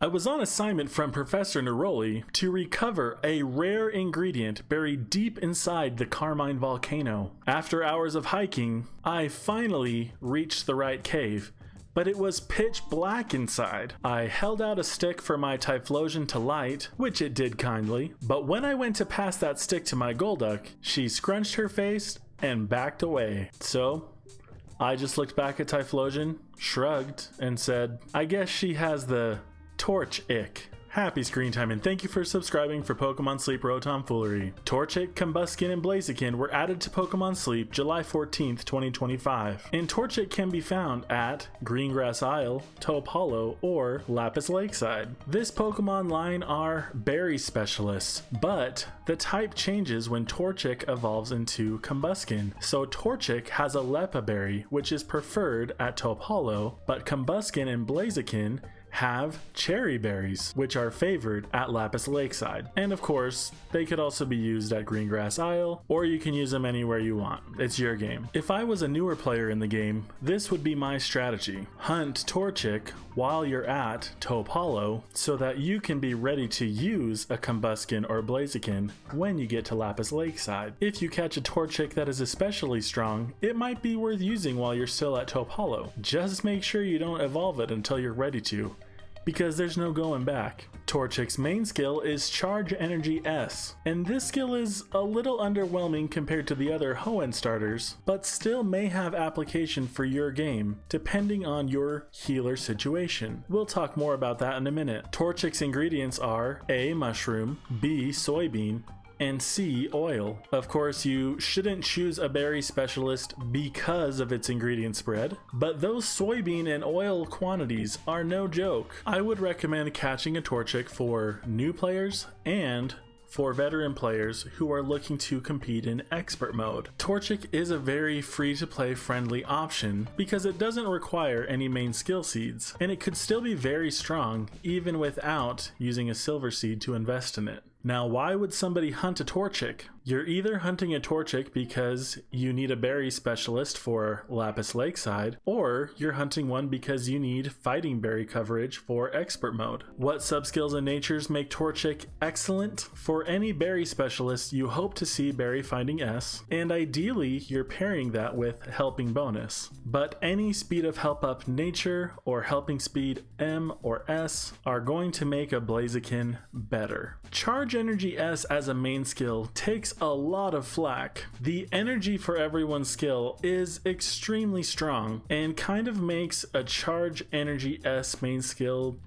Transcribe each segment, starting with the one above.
I was on assignment from Professor Neroli to recover a rare ingredient buried deep inside the Carmine volcano. After hours of hiking, I finally reached the right cave, but it was pitch black inside. I held out a stick for my Typhlosion to light, which it did kindly, but when I went to pass that stick to my Golduck, she scrunched her face and backed away. So I just looked back at Typhlosion, shrugged, and said, I guess she has the Torchic. Happy screen time and thank you for subscribing for Pokemon Sleep Rotom Foolery. Torchic, Combusken, and Blaziken were added to Pokemon Sleep July 14th, 2025. And Torchic can be found at Greengrass Isle, Taupe Hollow, or Lapis Lakeside. This Pokemon line are berry specialists, but the type changes when Torchic evolves into Combusken. So Torchic has a Lepa berry, which is preferred at Taupe Hollow, but Combusken and Blaziken have cherry berries, which are favored at Lapis Lakeside. And of course, they could also be used at Greengrass Isle, or you can use them anywhere you want. It's your game. If I was a newer player in the game, this would be my strategy. Hunt Torchic while you're at Taupe Hollow so that you can be ready to use a Combusken or Blaziken when you get to Lapis Lakeside. If you catch a Torchic that is especially strong, it might be worth using while you're still at Taupe Hollow. Just make sure you don't evolve it until you're ready to, because there's no going back. Torchic's main skill is Charge Energy S, and this skill is a little underwhelming compared to the other Hoenn starters, but still may have application for your game, depending on your healer situation. We'll talk more about that in a minute. Torchic's ingredients are A. Mushroom, B. Soybean, and C. Oil. Of course, you shouldn't choose a berry specialist because of its ingredient spread, but those soybean and oil quantities are no joke. I would recommend catching a Torchic for new players and for veteran players who are looking to compete in expert mode. Torchic is a very free-to-play friendly option because it doesn't require any main skill seeds, and it could still be very strong even without using a silver seed to invest in it. Now, why would somebody hunt a Torchic? You're either hunting a Torchic because you need a berry specialist for Lapis Lakeside, or you're hunting one because you need fighting berry coverage for expert mode. What subskills and natures make Torchic excellent? For any berry specialist, you hope to see berry finding S, and ideally you're pairing that with helping bonus. But any speed of help up nature or helping speed M or S are going to make a Blaziken better. Charge Energy S as a main skill takes a lot of flack. The energy for everyone skill is extremely strong and kind of makes a Charge Energy S main skill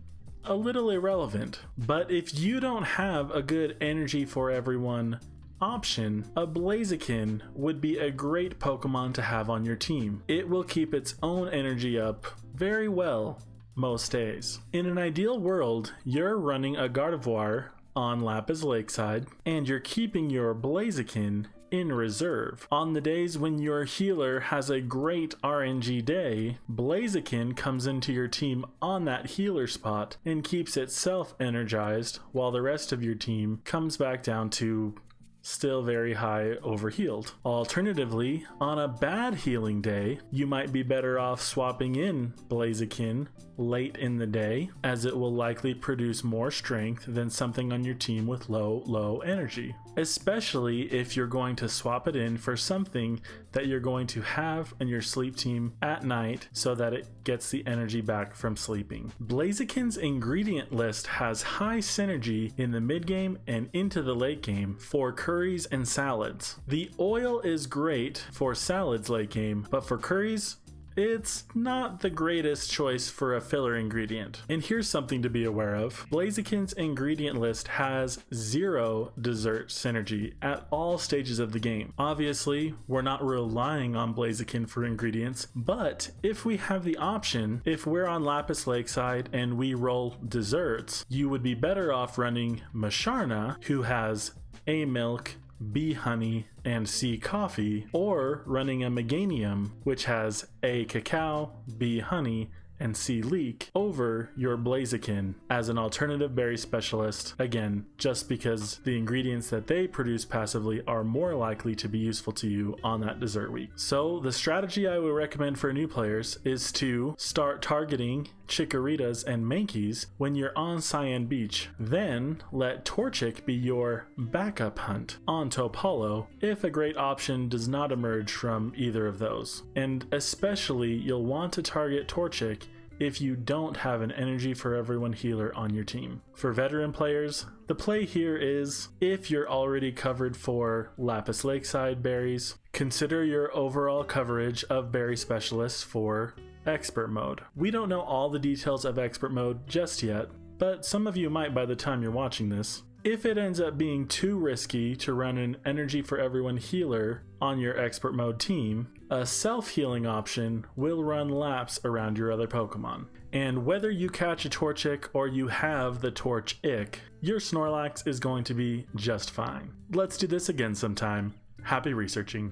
a little irrelevant. But if you don't have a good energy for everyone option, a Blaziken would be a great Pokemon to have on your team. It will keep its own energy up very well most days. In an ideal world, you're running a Gardevoir on Lapis Lakeside, and you're keeping your Blaziken in reserve. On the days when your healer has a great RNG day, Blaziken comes into your team on that healer spot and keeps itself energized while the rest of your team comes back down to still very high overhealed. Alternatively, on a bad healing day, you might be better off swapping in Blaziken late in the day, as it will likely produce more strength than something on your team with low energy, especially if you're going to swap it in for something that you're going to have in your sleep team at night so that it gets the energy back from sleeping. Blaziken's ingredient list has high synergy in the mid game and into the late game for curries and salads. The oil is great for salads late game, but for curries, it's not the greatest choice for a filler ingredient. And here's something to be aware of. Blaziken's ingredient list has 0 dessert synergy at all stages of the game. Obviously, we're not relying on Blaziken for ingredients, but if we have the option, if we're on Lapis Lakeside and we roll desserts, you would be better off running Musharna, who has A milk, B honey, and C coffee, or running a Meganium, which has A cacao, B honey, and C leek, over your Blaziken as an alternative berry specialist, again, just because the ingredients that they produce passively are more likely to be useful to you on that dessert week. So the strategy I would recommend for new players is to start targeting Chikorritas, and Mankeys when you're on Cyan Beach. Then let Torchic be your backup hunt on Taupe Hollow if a great option does not emerge from either of those. And especially you'll want to target Torchic if you don't have an Energy for Everyone healer on your team. For veteran players, the play here is, if you're already covered for Lapis Lakeside berries, consider your overall coverage of berry specialists for Expert Mode. We don't know all the details of Expert Mode just yet, but some of you might by the time you're watching this. If it ends up being too risky to run an Energy for Everyone healer on your Expert Mode team, a self-healing option will run laps around your other Pokemon. And whether you catch a Torchic or you have the Torchic, your Snorlax is going to be just fine. Let's do this again sometime. Happy researching.